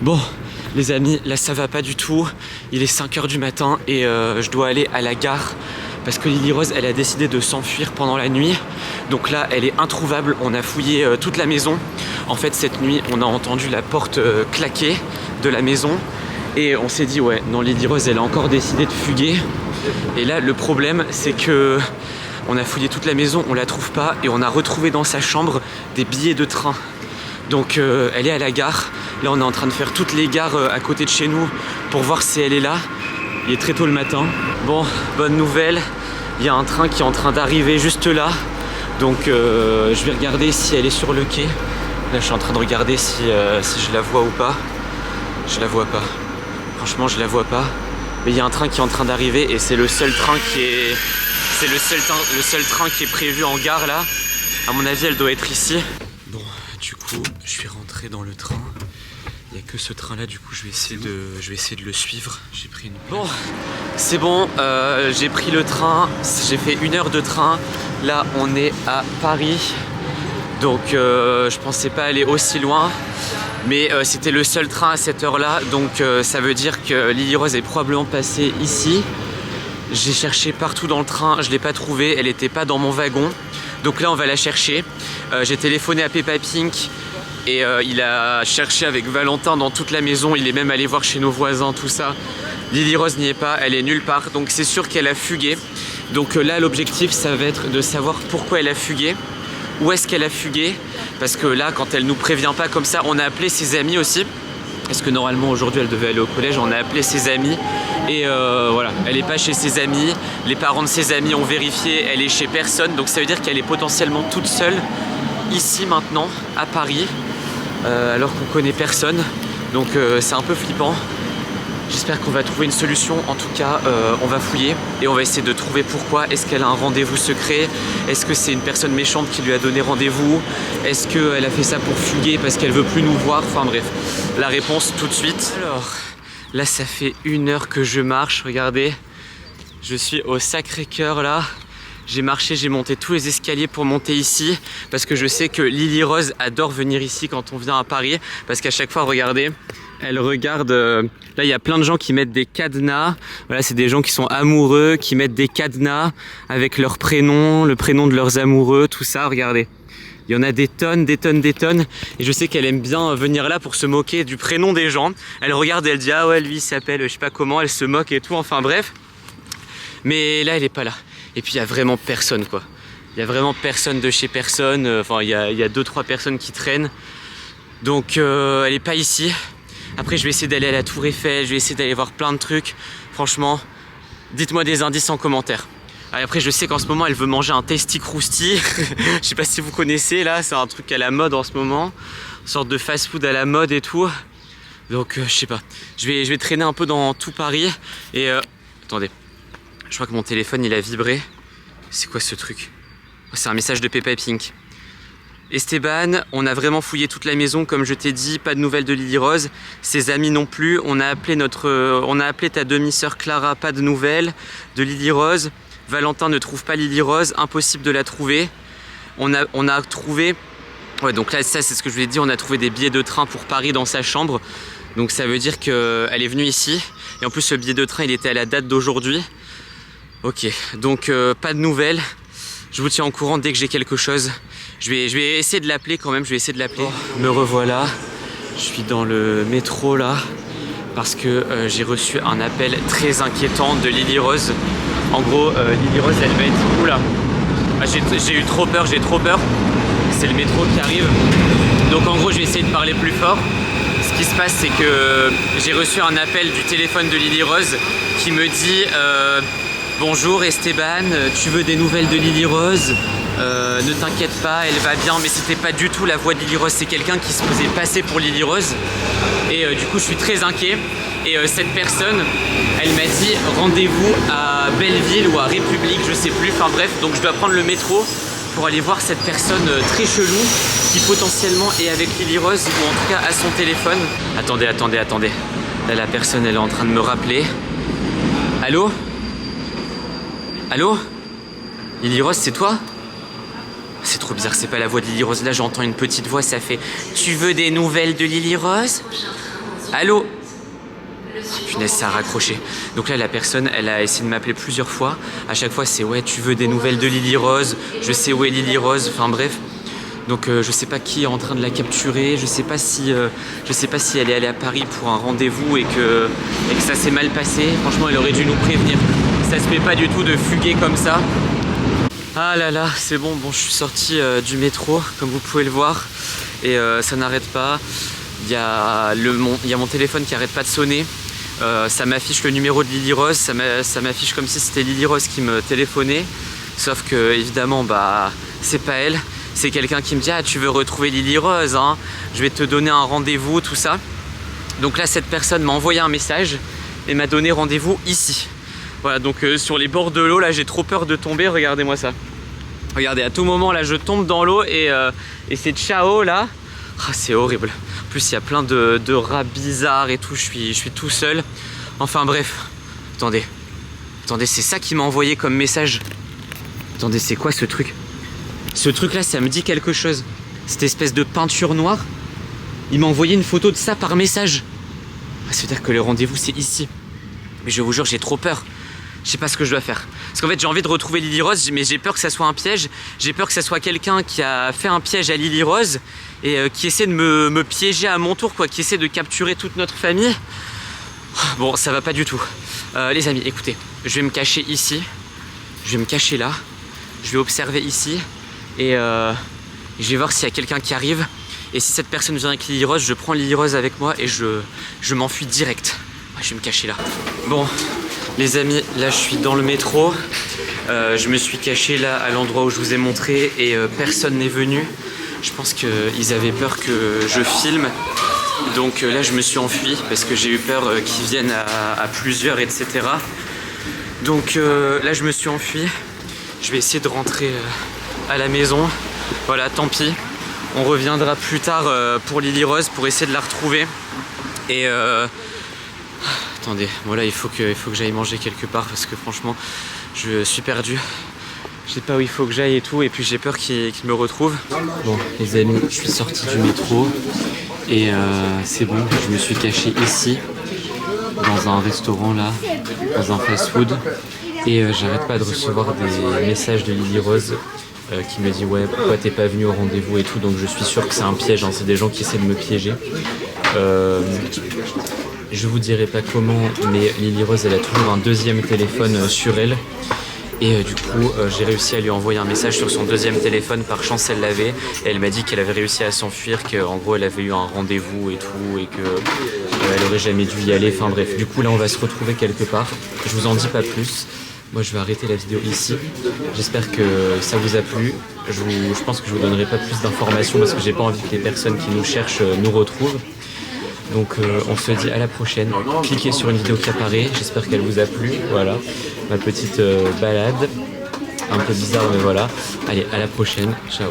Bon, les amis, là ça va pas du tout. Il est 5 h du matin et je dois aller à la gare parce que Lily Rose, elle a décidé de s'enfuir pendant la nuit. Donc là, elle est introuvable. On a fouillé toute la maison. En fait, cette nuit, on a entendu la porte claquer de la maison et on s'est dit, ouais, non, Lily Rose, elle a encore décidé de fuguer. Et là, le problème, c'est que on a fouillé toute la maison, on la trouve pas et on a retrouvé dans sa chambre des billets de train. Donc elle est à la gare. Là on est en train de faire toutes les gares à côté de chez nous pour voir si elle est là. Il est très tôt le matin. Bon, bonne nouvelle, il y a un train qui est en train d'arriver juste là. Donc je vais regarder si elle est sur le quai. Là je suis en train de regarder si je la vois ou pas. Je la vois pas. Franchement je la vois pas. Mais il y a un train qui est en train d'arriver et c'est le seul train qui est. C'est le seul train qui est prévu en gare là. À mon avis elle doit être ici. Bon, du coup, je suis rentré dans le train. Il n'y a que ce train là, du coup je vais essayer de le suivre. J'ai pris une place. Bon, c'est bon, j'ai pris le train, j'ai fait 1 heure de train. Là on est à Paris. Donc je pensais pas aller aussi loin. Mais c'était le seul train à cette heure là. Donc ça veut dire que Lily Rose est probablement passée ici. J'ai cherché partout dans le train, je ne l'ai pas trouvée, elle n'était pas dans mon wagon. Donc là on va la chercher. J'ai téléphoné à Peppa Pink et il a cherché avec Valentin dans toute la maison. Il est même allé voir chez nos voisins, tout ça. Lily Rose n'y est pas, elle est nulle part. Donc c'est sûr qu'elle a fugué. Donc là l'objectif ça va être de savoir pourquoi elle a fugué. Où est-ce qu'elle a fugué? Parce que là quand elle nous prévient pas comme ça, on a appelé ses amis aussi. Parce que normalement aujourd'hui elle devait aller au collège, on a appelé ses amis et voilà, elle n'est pas chez ses amis, les parents de ses amis ont vérifié, elle est chez personne, donc ça veut dire qu'elle est potentiellement toute seule ici maintenant à Paris alors qu'on connaît personne, donc c'est un peu flippant. J'espère qu'on va trouver une solution. En tout cas, on va fouiller et on va essayer de trouver pourquoi. Est-ce qu'elle a un rendez-vous secret? Est-ce que c'est une personne méchante qui lui a donné rendez-vous? Est-ce qu'elle a fait ça pour fuguer parce qu'elle veut plus nous voir? Enfin bref, la réponse tout de suite. Alors, là ça fait 1 heure que je marche, regardez. Je suis au Sacré-Cœur là. J'ai marché, j'ai monté tous les escaliers pour monter ici parce que je sais que Lily Rose adore venir ici quand on vient à Paris parce qu'à chaque fois, regardez, elle regarde, là il y a plein de gens qui mettent des cadenas, voilà c'est des gens qui sont amoureux, qui mettent des cadenas avec leur prénom, le prénom de leurs amoureux, tout ça, regardez. Il y en a des tonnes, des tonnes, des tonnes et je sais qu'elle aime bien venir là pour se moquer du prénom des gens. Elle regarde et elle dit ah ouais lui il s'appelle je sais pas comment, elle se moque et tout, enfin bref. Mais là elle est pas là. Et puis il y a vraiment personne quoi. Il y a vraiment personne de chez personne, enfin il y a 2-3 personnes qui traînent. Donc elle est pas ici. Après je vais essayer d'aller à la Tour Eiffel, je vais essayer d'aller voir plein de trucs. Franchement, dites-moi des indices en commentaire. Après je sais qu'en ce moment elle veut manger un Tasty Krusty. Je sais pas si vous connaissez là, c'est un truc à la mode en ce moment. Une sorte de fast food à la mode et tout. Donc je sais pas. Je vais traîner un peu dans tout Paris. Et attendez. Je crois que mon téléphone il a vibré. C'est quoi ce truc? C'est un message de Peppa Pink. Esteban, on a vraiment fouillé toute la maison comme je t'ai dit, pas de nouvelles de Lily Rose, ses amis non plus, on a appelé ta demi-sœur Clara, pas de nouvelles de Lily Rose, Valentin ne trouve pas Lily Rose, impossible de la trouver, on a trouvé, ouais donc là ça c'est ce que je vous ai dit, on a trouvé des billets de train pour Paris dans sa chambre, donc ça veut dire qu'elle est venue ici, et en plus ce billet de train il était à la date d'aujourd'hui, ok, donc pas de nouvelles. Je vous tiens au courant dès que j'ai quelque chose. Je vais essayer de l'appeler quand même, je vais essayer de l'appeler. Oh, me revoilà, je suis dans le métro là, parce que j'ai reçu un appel très inquiétant de Lily Rose. En gros, Lily Rose elle va être où là? Ah, j'ai eu trop peur, j'ai trop peur. C'est le métro qui arrive. Donc en gros je vais essayer de parler plus fort. Ce qui se passe c'est que j'ai reçu un appel du téléphone de Lily Rose qui me dit bonjour Esteban, tu veux des nouvelles de Lily Rose? Ne t'inquiète pas, elle va bien, mais c'était pas du tout la voix de Lily Rose, c'est quelqu'un qui se faisait passer pour Lily Rose. Et du coup je suis très inquiet. Et cette personne, elle m'a dit rendez-vous à Belleville ou à République, je sais plus, enfin bref, donc je dois prendre le métro pour aller voir cette personne très chelou qui potentiellement est avec Lily Rose ou en tout cas à son téléphone. Attendez. Là la personne elle est en train de me rappeler. Allô? Allô? Lily Rose, c'est toi? C'est trop bizarre, c'est pas la voix de Lily Rose. Là, j'entends une petite voix, ça fait « Tu veux des nouvelles de Lily Rose ?» Allô? Punaise, ça a raccroché. Donc là, la personne, elle a essayé de m'appeler plusieurs fois. À chaque fois, c'est ouais, tu veux des nouvelles de Lily Rose? Je sais où est Lily Rose. Enfin bref. Donc je sais pas qui est en train de la capturer. Je sais pas si elle est allée à Paris pour un rendez-vous et que ça s'est mal passé. Franchement, elle aurait dû nous prévenir. Ça se fait pas du tout de fuguer comme ça. Ah là là, c'est bon. Bon, je suis sorti du métro, comme vous pouvez le voir, et ça n'arrête pas. Il y a mon téléphone qui arrête pas de sonner. Ça m'affiche le numéro de Lily Rose, ça m'affiche comme si c'était Lily Rose qui me téléphonait. Sauf que évidemment, bah, c'est pas elle. C'est quelqu'un qui me dit « Ah, tu veux retrouver Lily Rose, hein? Je vais te donner un rendez-vous, tout ça. » Donc là, cette personne m'a envoyé un message et m'a donné rendez-vous ici. Voilà, donc sur les bords de l'eau, là, j'ai trop peur de tomber. Regardez-moi ça. Regardez, à tout moment, là, je tombe dans l'eau et c'est ciao, là. Ah, c'est horrible. En plus, il y a plein de rats bizarres et tout. Je suis tout seul. Enfin, bref. Attendez, c'est ça qui m'a envoyé comme message. Attendez, c'est quoi ce truc? Ce truc là, ça me dit quelque chose. Cette espèce de peinture noire. Il m'a envoyé une photo de ça par message. Ça veut dire que le rendez-vous c'est ici. Mais je vous jure, j'ai trop peur. Je sais pas ce que je dois faire. Parce qu'en fait, j'ai envie de retrouver Lily Rose, mais j'ai peur que ça soit un piège. J'ai peur que ça soit quelqu'un qui a fait un piège à Lily Rose et qui essaie de me piéger à mon tour, quoi, qui essaie de capturer toute notre famille. Bon, ça va pas du tout. Les amis, écoutez, je vais me cacher ici. Je vais me cacher là. Je vais observer ici. Et je vais voir s'il y a quelqu'un qui arrive. Et si cette personne vient avec Lily Rose, je prends Lily Rose avec moi et je m'enfuis direct. Je vais me cacher là. Bon, les amis, là je suis dans le métro. Je me suis caché là à l'endroit où je vous ai montré et personne n'est venu. Je pense qu'ils avaient peur que je filme. Donc là je me suis enfui parce que j'ai eu peur qu'ils viennent à plusieurs, etc. Donc là je me suis enfui. Je vais essayer de rentrer à la maison. Voilà, tant pis. On reviendra plus tard pour Lily Rose pour essayer de la retrouver. Et attendez, voilà, il faut que j'aille manger quelque part parce que franchement, je suis perdu. Je sais pas où il faut que j'aille et tout, et puis j'ai peur qu'il me retrouve. Bon, les amis, je suis sorti du métro et c'est bon, je me suis caché ici, dans un restaurant là, dans un fast-food. Et j'arrête pas de recevoir des messages de Lily Rose qui me dit ouais, pourquoi t'es pas venu au rendez-vous et tout. Donc je suis sûr que c'est un piège, hein. C'est des gens qui essaient de me piéger. Je vous dirai pas comment, mais Lily Rose elle a toujours un deuxième téléphone sur elle. Et du coup j'ai réussi à lui envoyer un message sur son deuxième téléphone. Par chance elle l'avait, et elle m'a dit qu'elle avait réussi à s'enfuir, qu'en gros elle avait eu un rendez-vous et tout, et que elle aurait jamais dû y aller. Enfin bref, du coup là on va se retrouver quelque part. Je vous en dis pas plus. Moi je vais arrêter la vidéo ici. J'espère que ça vous a plu. Je pense que je vous donnerai pas plus d'informations parce que j'ai pas envie que les personnes qui nous cherchent nous retrouvent. Donc on se dit à la prochaine. Cliquez sur une vidéo qui apparaît. J'espère qu'elle vous a plu. Voilà, ma petite balade. Un peu bizarre mais voilà. Allez, à la prochaine. Ciao.